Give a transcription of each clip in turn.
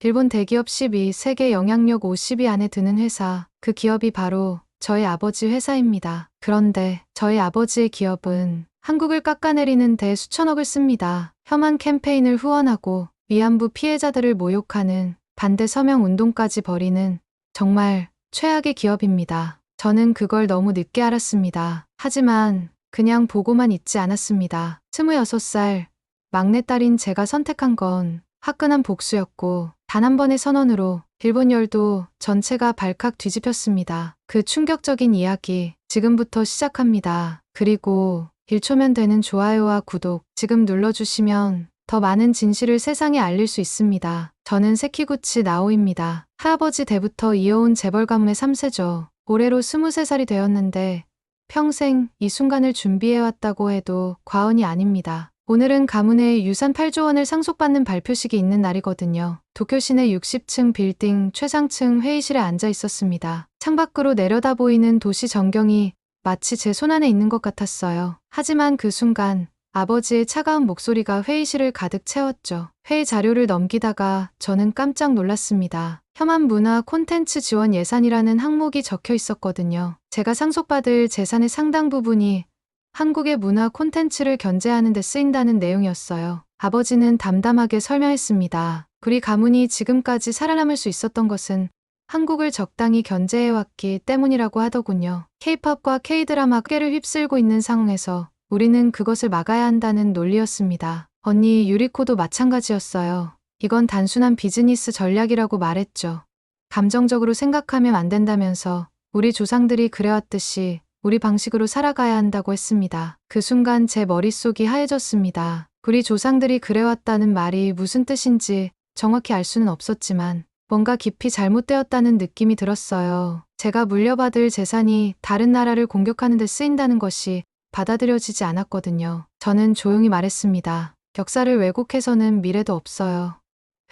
일본 대기업 10위, 세계 영향력 50위 안에 드는 회사, 그 기업이 바로 저희 아버지 회사입니다. 그런데 저희 아버지의 기업은 한국을 깎아내리는 데 수천억을 씁니다. 혐한 캠페인을 후원하고 위안부 피해자들을 모욕하는 반대 서명 운동까지 벌이는 정말 최악의 기업입니다. 저는 그걸 너무 늦게 알았습니다. 하지만 그냥 보고만 있지 않았습니다. 26살 막내딸인 제가 선택한 건 화끈한 복수였고 단 한 번의 선언으로 일본 열도 전체가 발칵 뒤집혔습니다. 그 충격적인 이야기 지금부터 시작합니다. 그리고 1초면 되는 좋아요와 구독 지금 눌러주시면 더 많은 진실을 세상에 알릴 수 있습니다. 저는 세키구치 나오입니다. 할아버지 때부터 이어온 재벌 가문의 3세죠. 올해로 23살이 되었는데 평생 이 순간을 준비해왔다고 해도 과언이 아닙니다. 오늘은 가문의 유산 8조 원을 상속받는 발표식이 있는 날이거든요. 도쿄 시내 60층 빌딩 최상층 회의실에 앉아 있었습니다. 창밖으로 내려다 보이는 도시 전경이 마치 제 손안에 있는 것 같았어요. 하지만 그 순간 아버지의 차가운 목소리가 회의실을 가득 채웠죠. 회의 자료를 넘기다가 저는 깜짝 놀랐습니다. 혐한 문화 콘텐츠 지원 예산이라는 항목이 적혀 있었거든요. 제가 상속받을 재산의 상당 부분이 한국의 문화 콘텐츠를 견제하는 데 쓰인다는 내용이었어요. 아버지는 담담하게 설명했습니다. 우리 가문이 지금까지 살아남을 수 있었던 것은 한국을 적당히 견제해왔기 때문이라고 하더군요. K-팝과 K-드라마가 를 휩쓸고 있는 상황에서 우리는 그것을 막아야 한다는 논리였습니다. 언니 유리코도 마찬가지였어요. 이건 단순한 비즈니스 전략이라고 말했죠. 감정적으로 생각하면 안 된다면서 우리 조상들이 그래왔듯이 우리 방식으로 살아가야 한다고 했습니다. 그 순간 제 머릿속이 하얘졌습니다. 우리 조상들이 그래왔다는 말이 무슨 뜻인지 정확히 알 수는 없었지만 뭔가 깊이 잘못되었다는 느낌이 들었어요. 제가 물려받을 재산이 다른 나라를 공격하는 데 쓰인다는 것이 받아들여지지 않았거든요. 저는 조용히 말했습니다. 역사를 왜곡해서는 미래도 없어요.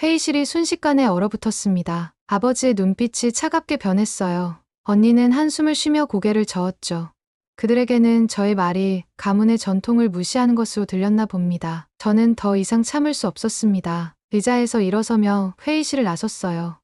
회의실이 순식간에 얼어붙었습니다. 아버지의 눈빛이 차갑게 변했어요. 언니는 한숨을 쉬며 고개를 저었죠. 그들에게는 저의 말이 가문의 전통을 무시하는 것으로 들렸나 봅니다. 저는 더 이상 참을 수 없었습니다. 의자에서 일어서며 회의실을 나섰어요.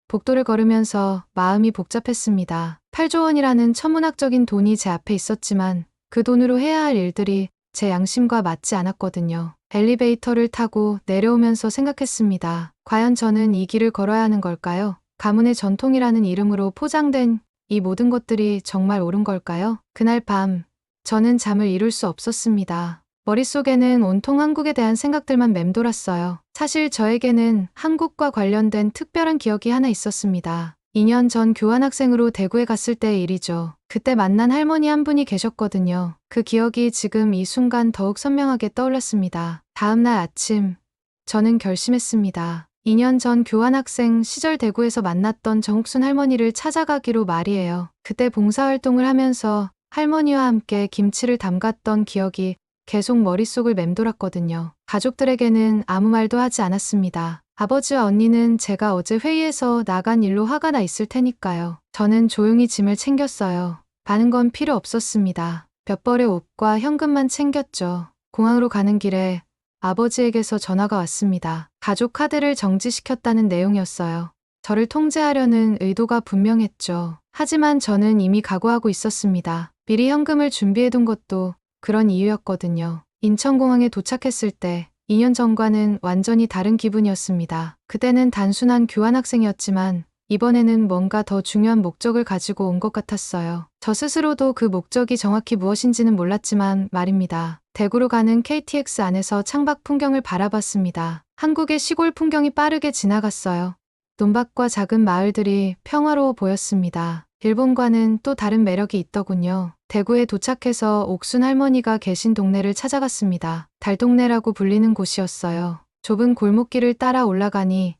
복도를 걸으면서 마음이 복잡했습니다. 8조 원이라는 천문학적인 돈이 제 앞에 있었지만 그 돈으로 해야 할 일들이 제 양심과 맞지 않았거든요. 엘리베이터를 타고 내려오면서 생각했습니다. 과연 저는 이 길을 걸어야 하는 걸까요? 가문의 전통이라는 이름으로 포장된 이 모든 것들이 정말 옳은 걸까요? 그날 밤 저는 잠을 이룰 수 없었습니다. 머릿속에는 온통 한국에 대한 생각들만 맴돌았어요. 사실 저에게는 한국과 관련된 특별한 기억이 하나 있었습니다. 2년 전 교환학생으로 대구에 갔을 때의 일이죠. 그때 만난 할머니 한 분이 계셨거든요. 그 기억이 지금 이 순간 더욱 선명하게 떠올랐습니다. 다음 날 아침 저는 결심했습니다. 2년 전 교환학생 시절 대구에서 만났던 정옥순 할머니를 찾아가기로 말이에요. 그때 봉사활동을 하면서 할머니와 함께 김치를 담갔던 기억이 계속 머릿속을 맴돌았거든요. 가족들에게는 아무 말도 하지 않았습니다. 아버지와 언니는 제가 어제 회의에서 나간 일로 화가 나 있을 테니까요. 저는 조용히 짐을 챙겼어요. 많은 건 필요 없었습니다. 몇 벌의 옷과 현금만 챙겼죠. 공항으로 가는 길에 아버지에게서 전화가 왔습니다. 가족 카드를 정지시켰다는 내용이었어요. 저를 통제하려는 의도가 분명했죠. 하지만 저는 이미 각오하고 있었습니다. 미리 현금을 준비해둔 것도 그런 이유였거든요. 인천공항에 도착했을 때 2년 전과는 완전히 다른 기분이었습니다. 그때는 단순한 교환학생이었지만 이번에는 뭔가 더 중요한 목적을 가지고 온 것 같았어요. 저 스스로도 그 목적이 정확히 무엇인지는 몰랐지만 말입니다. 대구로 가는 KTX 안에서 창밖 풍경을 바라봤습니다. 한국의 시골 풍경이 빠르게 지나갔어요. 논밭과 작은 마을들이 평화로워 보였습니다. 일본과는 또 다른 매력이 있더군요. 대구에 도착해서 옥순 할머니가 계신 동네를 찾아갔습니다. 달동네라고 불리는 곳이었어요. 좁은 골목길을 따라 올라가니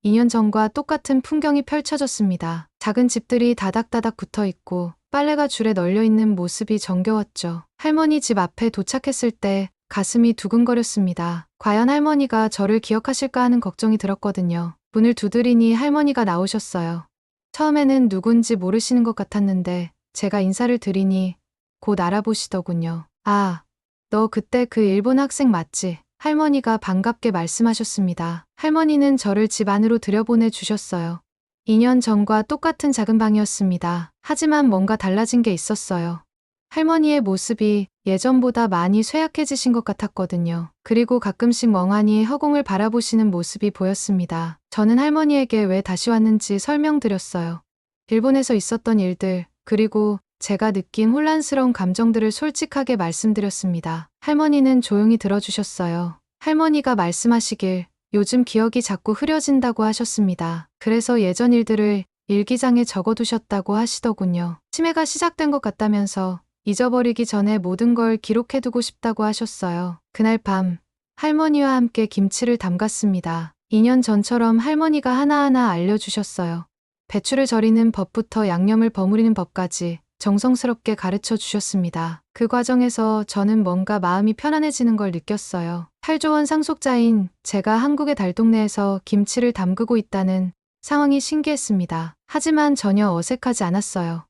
2년 전과 똑같은 풍경이 펼쳐졌습니다. 작은 집들이 다닥다닥 붙어 있고 빨래가 줄에 널려 있는 모습이 정겨웠죠. 할머니 집 앞에 도착했을 때 가슴이 두근거렸습니다. 과연 할머니가 저를 기억하실까 하는 걱정이 들었거든요. 문을 두드리니 할머니가 나오셨어요. 처음에는 누군지 모르시는 것 같았는데 제가 인사를 드리니 곧 알아보시더군요. 아, 너 그때 그 일본 학생 맞지? 할머니가 반갑게 말씀하셨습니다. 할머니는 저를 집 안으로 들여보내 주셨어요. 2년 전과 똑같은 작은 방이었습니다. 하지만 뭔가 달라진 게 있었어요. 할머니의 모습이 예전보다 많이 쇠약해지신 것 같았거든요. 그리고 가끔씩 멍하니 허공을 바라보시는 모습이 보였습니다. 저는 할머니에게 왜 다시 왔는지 설명드렸어요. 일본에서 있었던 일들, 그리고 제가 느낀 혼란스러운 감정들을 솔직하게 말씀드렸습니다. 할머니는 조용히 들어주셨어요. 할머니가 말씀하시길 요즘 기억이 자꾸 흐려진다고 하셨습니다. 그래서 예전 일들을 일기장에 적어두셨다고 하시더군요. 치매가 시작된 것 같다면서 잊어버리기 전에 모든 걸 기록해두고 싶다고 하셨어요. 그날 밤 할머니와 함께 김치를 담갔습니다. 2년 전처럼 할머니가 하나하나 알려주셨어요. 배추를 절이는 법부터 양념을 버무리는 법까지 정성스럽게 가르쳐 주셨습니다. 그 과정에서 저는 뭔가 마음이 편안해지는 걸 느꼈어요. 8조원 상속자인 제가 한국의 달동네에서 김치를 담그고 있다는 상황이 신기했습니다. 하지만 전혀 어색하지 않았어요.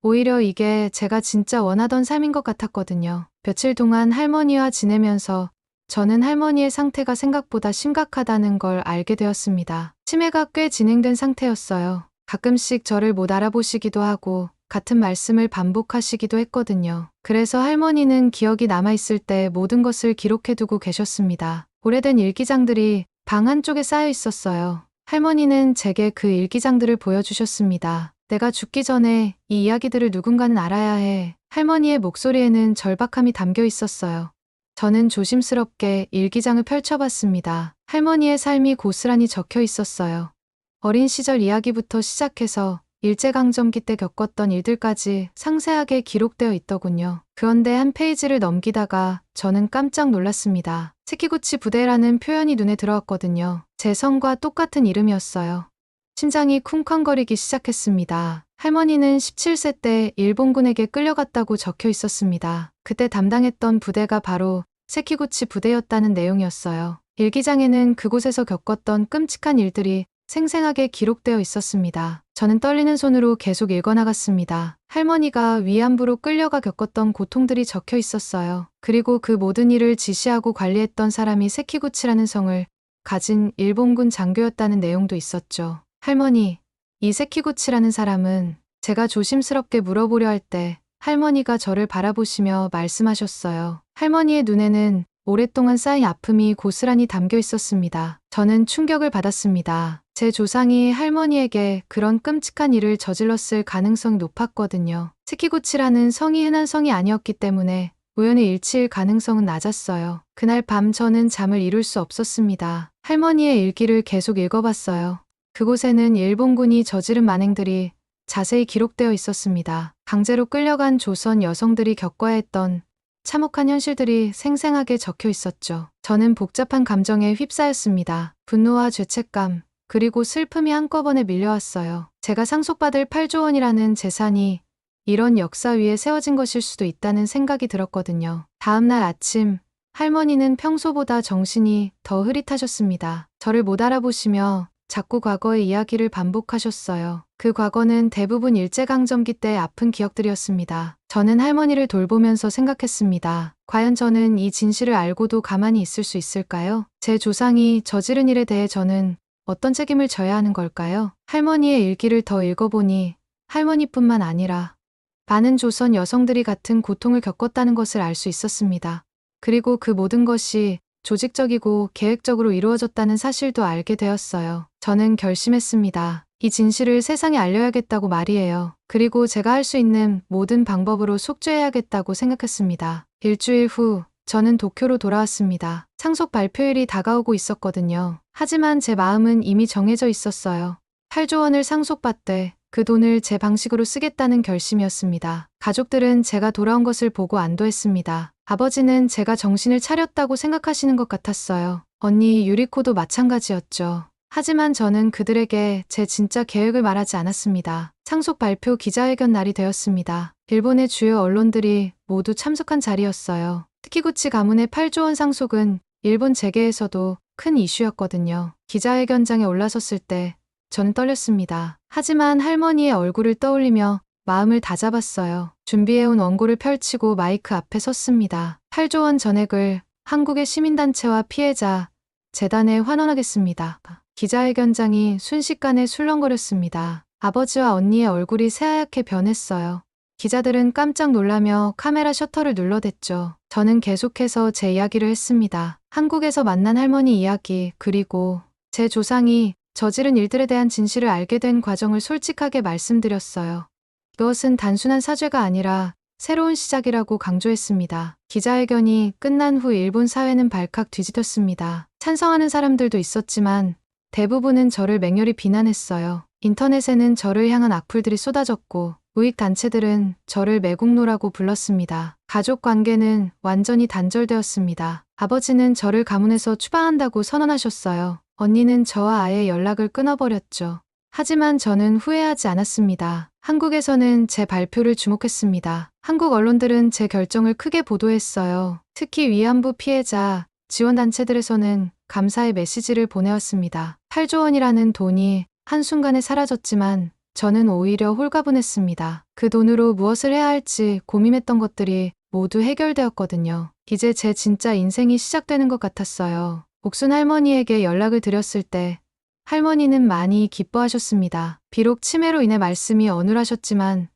오히려 이게 제가 진짜 원하던 삶인 것 같았거든요. 며칠 동안 할머니와 지내면서 저는 할머니의 상태가 생각보다 심각하다는 걸 알게 되었습니다. 치매가 꽤 진행된 상태였어요. 가끔씩 저를 못 알아보시기도 하고 같은 말씀을 반복하시기도 했거든요. 그래서 할머니는 기억이 남아있을 때 모든 것을 기록해두고 계셨습니다. 오래된 일기장들이 방 한쪽에 쌓여 있었어요. 할머니는 제게 그 일기장들을 보여주셨습니다. 내가 죽기 전에 이 이야기들을 누군가는 알아야 해. 할머니의 목소리에는 절박함이 담겨 있었어요. 저는 조심스럽게 일기장을 펼쳐봤습니다. 할머니의 삶이 고스란히 적혀 있었어요. 어린 시절 이야기부터 시작해서 일제강점기 때 겪었던 일들까지 상세하게 기록되어 있더군요. 그런데 한 페이지를 넘기다가 저는 깜짝 놀랐습니다. 세키구치 부대라는 표현이 눈에 들어왔거든요. 제 성과 똑같은 이름이었어요. 심장이 쿵쾅거리기 시작했습니다. 할머니는 17세 때 일본군에게 끌려갔다고 적혀 있었습니다. 그때 담당했던 부대가 바로 세키구치 부대였다는 내용이었어요. 일기장에는 그곳에서 겪었던 끔찍한 일들이 생생하게 기록되어 있었습니다. 저는 떨리는 손으로 계속 읽어나갔습니다. 할머니가 위안부로 끌려가 겪었던 고통들이 적혀 있었어요. 그리고 그 모든 일을 지시하고 관리했던 사람이 세키구치라는 성을 가진 일본군 장교였다는 내용도 있었죠. 할머니, 이 세키구치라는 사람은 제가 조심스럽게 물어보려 할 때 할머니가 저를 바라보시며 말씀하셨어요. 할머니의 눈에는 오랫동안 쌓인 아픔이 고스란히 담겨 있었습니다. 저는 충격을 받았습니다. 제 조상이 할머니에게 그런 끔찍한 일을 저질렀을 가능성이 높았거든요. 세키구치라는 성이 흔한 성이 아니었기 때문에 우연의 일치일 가능성은 낮았어요. 그날 밤 저는 잠을 이룰 수 없었습니다. 할머니의 일기를 계속 읽어봤어요. 그곳에는 일본군이 저지른 만행들이 자세히 기록되어 있었습니다. 강제로 끌려간 조선 여성들이 겪어야 했던 참혹한 현실들이 생생하게 적혀 있었죠. 저는 복잡한 감정에 휩싸였습니다. 분노와 죄책감, 그리고 슬픔이 한꺼번에 밀려왔어요. 제가 상속받을 8조 원이라는 재산이 이런 역사 위에 세워진 것일 수도 있다는 생각이 들었거든요. 다음 날 아침, 할머니는 평소보다 정신이 더 흐릿하셨습니다. 저를 못 알아보시며 자꾸 과거의 이야기를 반복하셨어요. 그 과거는 대부분 일제강점기 때의 아픈 기억들이었습니다. 저는 할머니를 돌보면서 생각했습니다. 과연 저는 이 진실을 알고도 가만히 있을 수 있을까요? 제 조상이 저지른 일에 대해 저는 어떤 책임을 져야 하는 걸까요? 할머니의 일기를 더 읽어보니 할머니뿐만 아니라 많은 조선 여성들이 같은 고통을 겪었다는 것을 알 수 있었습니다. 그리고 그 모든 것이 조직적이고 계획적으로 이루어졌다는 사실도 알게 되었어요. 저는 결심했습니다. 이 진실을 세상에 알려야겠다고 말이에요. 그리고 제가 할 수 있는 모든 방법으로 속죄해야겠다고 생각했습니다. 일주일 후 저는 도쿄로 돌아왔습니다. 상속 발표일이 다가오고 있었거든요. 하지만 제 마음은 이미 정해져 있었어요. 8조 원을 상속받되 그 돈을 제 방식으로 쓰겠다는 결심이었습니다. 가족들은 제가 돌아온 것을 보고 안도했습니다. 아버지는 제가 정신을 차렸다고 생각하시는 것 같았어요. 언니 유리코도 마찬가지였죠. 하지만 저는 그들에게 제 진짜 계획을 말하지 않았습니다. 상속 발표 기자회견 날이 되었습니다. 일본의 주요 언론들이 모두 참석한 자리였어요. 스키구치 가문의 8조 원 상속은 일본 재계에서도 큰 이슈였거든요. 기자회견장에 올라섰을 때 저는 떨렸습니다. 하지만 할머니의 얼굴을 떠올리며 마음을 다잡았어요. 준비해온 원고를 펼치고 마이크 앞에 섰습니다. 8조 원 전액을 한국의 시민단체와 피해자 재단에 환원하겠습니다. 기자회견장이 순식간에 술렁거렸습니다. 아버지와 언니의 얼굴이 새하얗게 변했어요. 기자들은 깜짝 놀라며 카메라 셔터를 눌러댔죠. 저는 계속해서 제 이야기를 했습니다. 한국에서 만난 할머니 이야기, 그리고 제 조상이 저지른 일들에 대한 진실을 알게 된 과정을 솔직하게 말씀드렸어요. 그것은 단순한 사죄가 아니라 새로운 시작이라고 강조했습니다. 기자회견이 끝난 후 일본 사회는 발칵 뒤집혔습니다. 찬성하는 사람들도 있었지만 대부분은 저를 맹렬히 비난했어요. 인터넷에는 저를 향한 악플들이 쏟아졌고 우익 단체들은 저를 매국노라고 불렀습니다. 가족 관계는 완전히 단절되었습니다. 아버지는 저를 가문에서 추방한다고 선언하셨어요. 언니는 저와 아예 연락을 끊어버렸죠. 하지만 저는 후회하지 않았습니다. 한국에서는 제 발표를 주목했습니다. 한국 언론들은 제 결정을 크게 보도했어요. 특히 위안부 피해자 지원단체들에서는 감사의 메시지를 보내왔습니다. 8조 원이라는 돈이 한순간에 사라졌지만 저는 오히려 홀가분했습니다. 그 돈으로 무엇을 해야 할지 고민했던 것들이 모두 해결되었거든요. 이제 제 진짜 인생이 시작되는 것 같았어요. 옥순 할머니에게 연락을 드렸을 때 할머니는 많이 기뻐하셨습니다. 비록 치매로 인해 말씀이 어눌하셨지만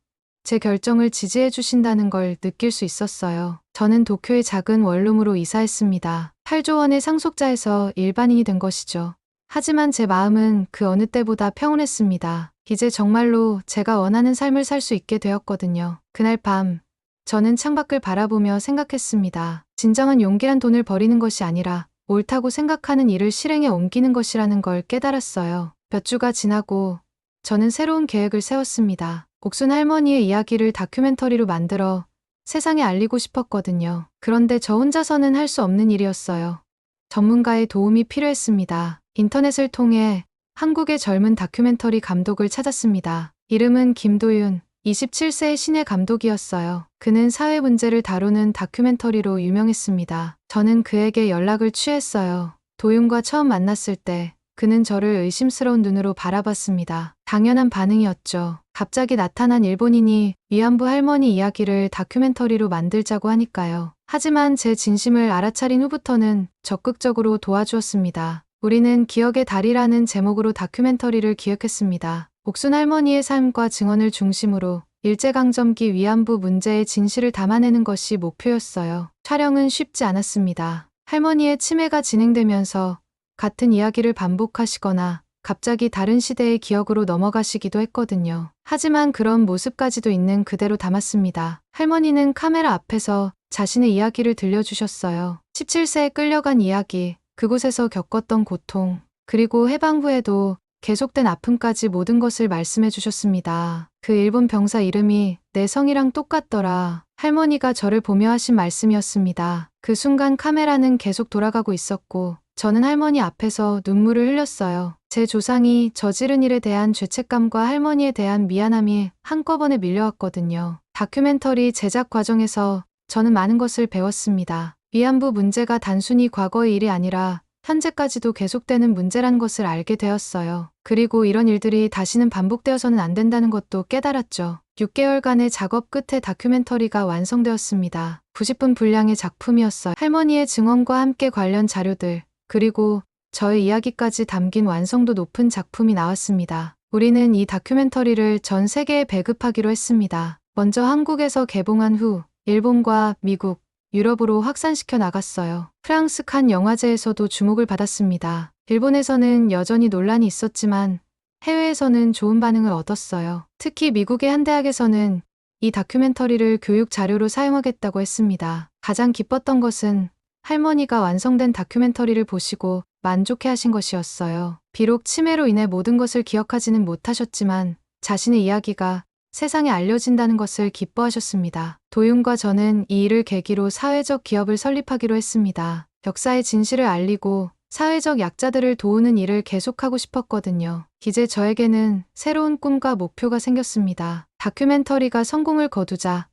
제 결정을 지지해 주신다는 걸 느낄 수 있었어요. 저는 도쿄의 작은 원룸으로 이사했습니다. 8조 원의 상속자에서 일반인이 된 것이죠. 하지만 제 마음은 그 어느 때보다 평온했습니다. 이제 정말로 제가 원하는 삶을 살 수 있게 되었거든요. 그날 밤 저는 창밖을 바라보며 생각했습니다. 진정한 용기란 돈을 버리는 것이 아니라 옳다고 생각하는 일을 실행에 옮기는 것이라는 걸 깨달았어요. 몇 주가 지나고 저는 새로운 계획을 세웠습니다. 옥순 할머니의 이야기를 다큐멘터리로 만들어 세상에 알리고 싶었거든요. 그런데 저 혼자서는 할 수 없는 일이었어요. 전문가의 도움이 필요했습니다. 인터넷을 통해 한국의 젊은 다큐멘터리 감독을 찾았습니다. 이름은 김도윤, 27세의 신예 감독이었어요. 그는 사회 문제를 다루는 다큐멘터리로 유명했습니다. 저는 그에게 연락을 취했어요. 도윤과 처음 만났을 때 그는 저를 의심스러운 눈으로 바라봤습니다. 당연한 반응이었죠. 갑자기 나타난 일본인이 위안부 할머니 이야기를 다큐멘터리로 만들자고 하니까요. 하지만 제 진심을 알아차린 후부터는 적극적으로 도와주었습니다. 우리는 기억의 달이라는 제목으로 다큐멘터리를 기획했습니다. 옥순 할머니의 삶과 증언을 중심으로 일제강점기 위안부 문제의 진실을 담아내는 것이 목표였어요. 촬영은 쉽지 않았습니다. 할머니의 치매가 진행되면서 같은 이야기를 반복하시거나 갑자기 다른 시대의 기억으로 넘어가시기도 했거든요. 하지만 그런 모습까지도 있는 그대로 담았습니다. 할머니는 카메라 앞에서 자신의 이야기를 들려주셨어요. 17세에 끌려간 이야기, 그곳에서 겪었던 고통, 그리고 해방 후에도 계속된 아픔까지 모든 것을 말씀해 주셨습니다. 그 일본 병사 이름이 내 성이랑 똑같더라. 할머니가 저를 보며 하신 말씀이었습니다. 그 순간 카메라는 계속 돌아가고 있었고 저는 할머니 앞에서 눈물을 흘렸어요. 제 조상이 저지른 일에 대한 죄책감과 할머니에 대한 미안함이 한꺼번에 밀려왔거든요. 다큐멘터리 제작 과정에서 저는 많은 것을 배웠습니다. 위안부 문제가 단순히 과거의 일이 아니라 현재까지도 계속되는 문제란 것을 알게 되었어요. 그리고 이런 일들이 다시는 반복되어서는 안 된다는 것도 깨달았죠. 6개월간의 작업 끝에 다큐멘터리가 완성되었습니다. 90분 분량의 작품이었어요. 할머니의 증언과 함께 관련 자료들, 그리고 저의 이야기까지 담긴 완성도 높은 작품이 나왔습니다. 우리는 이 다큐멘터리를 전 세계에 배급하기로 했습니다. 먼저 한국에서 개봉한 후 일본과 미국, 유럽으로 확산시켜 나갔어요. 프랑스 칸 영화제에서도 주목을 받았습니다. 일본에서는 여전히 논란이 있었지만 해외에서는 좋은 반응을 얻었어요. 특히 미국의 한 대학에서는 이 다큐멘터리를 교육 자료로 사용하겠다고 했습니다. 가장 기뻤던 것은 할머니가 완성된 다큐멘터리를 보시고 만족해 하신 것이었어요. 비록 치매로 인해 모든 것을 기억하지는 못하셨지만 자신의 이야기가 세상에 알려진다는 것을 기뻐하셨습니다. 도윤과 저는 이 일을 계기로 사회적 기업을 설립하기로 했습니다. 역사의 진실을 알리고 사회적 약자들을 도우는 일을 계속하고 싶었거든요. 이제 저에게는 새로운 꿈과 목표가 생겼습니다. 다큐멘터리가 성공을 거두자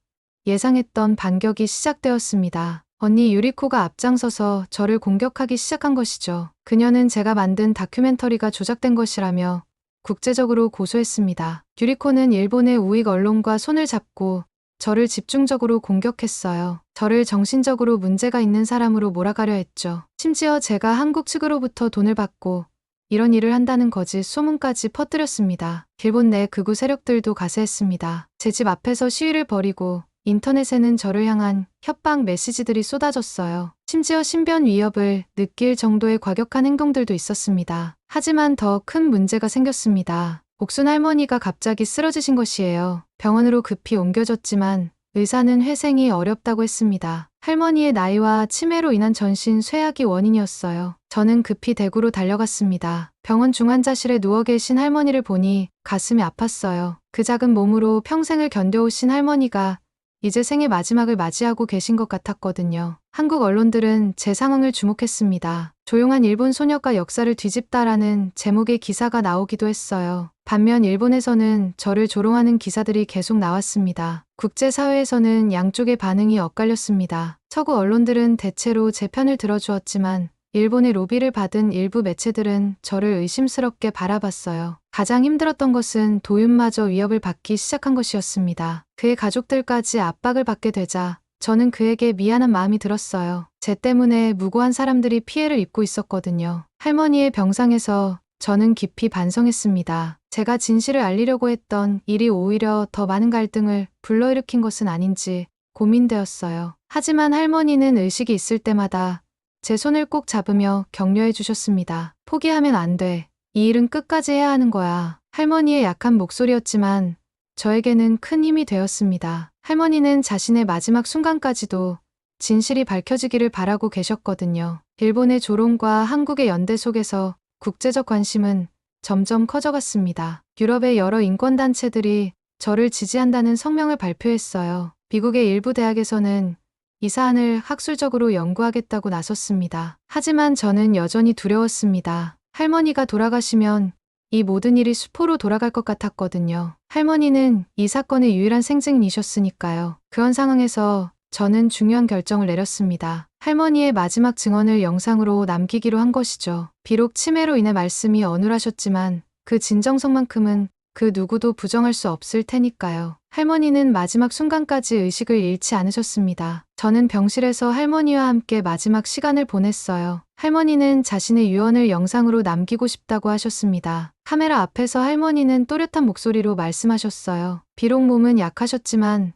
예상했던 반격이 시작되었습니다. 언니 유리코가 앞장서서 저를 공격하기 시작한 것이죠. 그녀는 제가 만든 다큐멘터리가 조작된 것이라며 국제적으로 고소했습니다. 유리코는 일본의 우익 언론과 손을 잡고 저를 집중적으로 공격했어요. 저를 정신적으로 문제가 있는 사람으로 몰아가려 했죠. 심지어 제가 한국 측으로부터 돈을 받고 이런 일을 한다는 거짓 소문까지 퍼뜨렸습니다. 일본 내 극우 세력들도 가세했습니다. 제 집 앞에서 시위를 벌이고 인터넷에는 저를 향한 협박 메시지들이 쏟아졌어요. 심지어 신변 위협을 느낄 정도의 과격한 행동들도 있었습니다. 하지만 더 큰 문제가 생겼습니다. 옥순 할머니가 갑자기 쓰러지신 것이에요. 병원으로 급히 옮겨졌지만 의사는 회생이 어렵다고 했습니다. 할머니의 나이와 치매로 인한 전신 쇠약이 원인이었어요. 저는 급히 대구로 달려갔습니다. 병원 중환자실에 누워 계신 할머니를 보니 가슴이 아팠어요. 그 작은 몸으로 평생을 견뎌오신 할머니가 이제 생의 마지막을 맞이하고 계신 것 같았거든요. 한국 언론들은 제 상황을 주목했습니다. 조용한 일본 소녀가 역사를 뒤집다라는 제목의 기사가 나오기도 했어요. 반면 일본에서는 저를 조롱하는 기사들이 계속 나왔습니다. 국제사회에서는 양쪽의 반응이 엇갈렸습니다. 서구 언론들은 대체로 제 편을 들어주었지만 일본의 로비를 받은 일부 매체들은 저를 의심스럽게 바라봤어요. 가장 힘들었던 것은 도윤마저 위협을 받기 시작한 것이었습니다. 그의 가족들까지 압박을 받게 되자 저는 그에게 미안한 마음이 들었어요. 제 때문에 무고한 사람들이 피해를 입고 있었거든요. 할머니의 병상에서 저는 깊이 반성했습니다. 제가 진실을 알리려고 했던 일이 오히려 더 많은 갈등을 불러일으킨 것은 아닌지 고민되었어요. 하지만 할머니는 의식이 있을 때마다 제 손을 꼭 잡으며 격려해 주셨습니다. 포기하면 안 돼. 이 일은 끝까지 해야 하는 거야. 할머니의 약한 목소리였지만 저에게는 큰 힘이 되었습니다. 할머니는 자신의 마지막 순간까지도 진실이 밝혀지기를 바라고 계셨거든요. 일본의 조롱과 한국의 연대 속에서 국제적 관심은 점점 커져갔습니다. 유럽의 여러 인권단체들이 저를 지지한다는 성명을 발표했어요. 미국의 일부 대학에서는 이 사안을 학술적으로 연구하겠다고 나섰습니다. 하지만 저는 여전히 두려웠습니다. 할머니가 돌아가시면 이 모든 일이 수포로 돌아갈 것 같았거든요. 할머니는 이 사건의 유일한 생증이셨으니까요. 그런 상황에서 저는 중요한 결정을 내렸습니다. 할머니의 마지막 증언을 영상으로 남기기로 한 것이죠. 비록 치매로 인해 말씀이 어눌하셨지만 그 진정성만큼은 그 누구도 부정할 수 없을 테니까요. 할머니는 마지막 순간까지 의식을 잃지 않으셨습니다. 저는 병실에서 할머니와 함께 마지막 시간을 보냈어요. 할머니는 자신의 유언을 영상으로 남기고 싶다고 하셨습니다. 카메라 앞에서 할머니는 또렷한 목소리로 말씀하셨어요. 비록 몸은 약하셨지만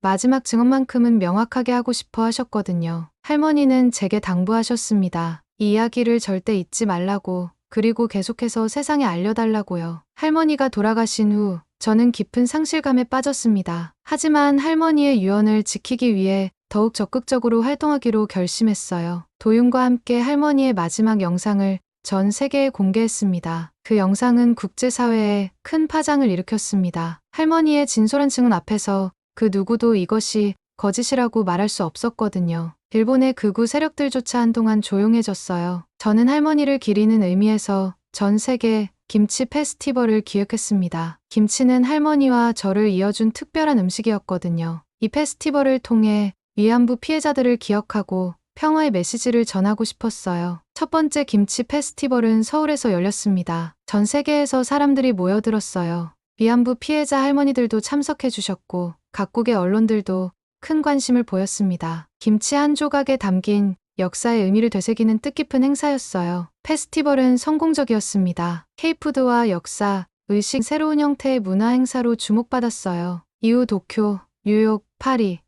마지막 증언만큼은 명확하게 하고 싶어 하셨거든요. 할머니는 제게 당부하셨습니다. 이 이야기를 절대 잊지 말라고, 그리고 계속해서 세상에 알려달라고요. 할머니가 돌아가신 후 저는 깊은 상실감에 빠졌습니다. 하지만 할머니의 유언을 지키기 위해 더욱 적극적으로 활동하기로 결심했어요. 도윤과 함께 할머니의 마지막 영상을 전 세계에 공개했습니다. 그 영상은 국제사회에 큰 파장을 일으켰습니다. 할머니의 진솔한 증언 앞에서 그 누구도 이것이 거짓이라고 말할 수 없었거든요. 일본의 극우 세력들조차 한동안 조용해졌어요. 저는 할머니를 기리는 의미에서 전 세계 김치 페스티벌을 기획했습니다. 김치는 할머니와 저를 이어준 특별한 음식이었거든요. 이 페스티벌을 통해 위안부 피해자들을 기억하고 평화의 메시지를 전하고 싶었어요. 첫 번째 김치 페스티벌은 서울에서 열렸습니다. 전 세계에서 사람들이 모여들었어요. 위안부 피해자 할머니들도 참석해 주셨고 각국의 언론들도 큰 관심을 보였습니다. 김치 한 조각에 담긴 역사의 의미를 되새기는 뜻깊은 행사였어요. 페스티벌은 성공적이었습니다. K푸드와 역사, 의식, 새로운 형태의 문화 행사로 주목받았어요. 이후 도쿄, 뉴욕, 파리,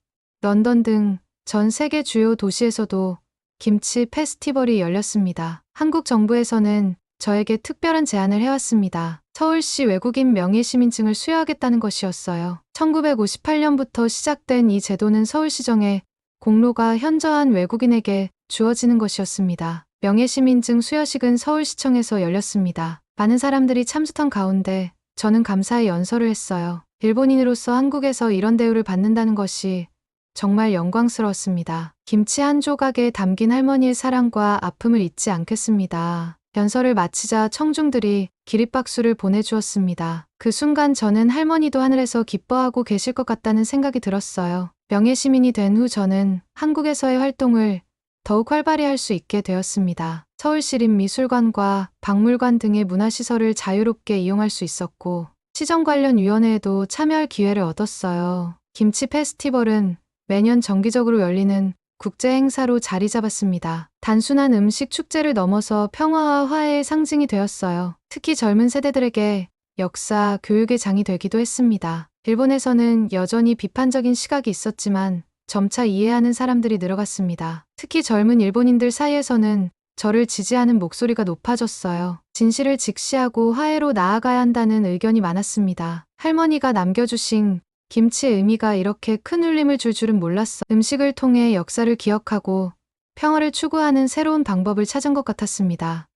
런던 등 전 세계 주요 도시에서도 김치 페스티벌이 열렸습니다. 한국 정부에서는 저에게 특별한 제안을 해왔습니다. 서울시 외국인 명예시민증을 수여하겠다는 것이었어요. 1958년부터 시작된 이 제도는 서울시정에 공로가 현저한 외국인에게 주어지는 것이었습니다. 명예시민증 수여식은 서울시청에서 열렸습니다. 많은 사람들이 참석한 가운데 저는 감사의 연설을 했어요. 일본인으로서 한국에서 이런 대우를 받는다는 것이 정말 영광스러웠습니다. 김치 한 조각에 담긴 할머니의 사랑과 아픔을 잊지 않겠습니다. 연설을 마치자 청중들이 기립박수를 보내주었습니다. 그 순간 저는 할머니도 하늘에서 기뻐하고 계실 것 같다는 생각이 들었어요. 명예시민이 된 후 저는 한국에서의 활동을 더욱 활발히 할 수 있게 되었습니다. 서울시립미술관과 박물관 등의 문화시설을 자유롭게 이용할 수 있었고 시정 관련 위원회에도 참여할 기회를 얻었어요. 김치 페스티벌은 매년 정기적으로 열리는 국제 행사로 자리 잡았습니다. 단순한 음식 축제를 넘어서 평화와 화해의 상징이 되었어요. 특히 젊은 세대들에게 역사, 교육의 장이 되기도 했습니다. 일본에서는 여전히 비판적인 시각이 있었지만 점차 이해하는 사람들이 늘어갔습니다. 특히 젊은 일본인들 사이에서는 저를 지지하는 목소리가 높아졌어요. 진실을 직시하고 화해로 나아가야 한다는 의견이 많았습니다. 할머니가 남겨주신 김치의 의미가 이렇게 큰 울림을 줄 줄은 몰랐어. 음식을 통해 역사를 기억하고 평화를 추구하는 새로운 방법을 찾은 것 같았습니다.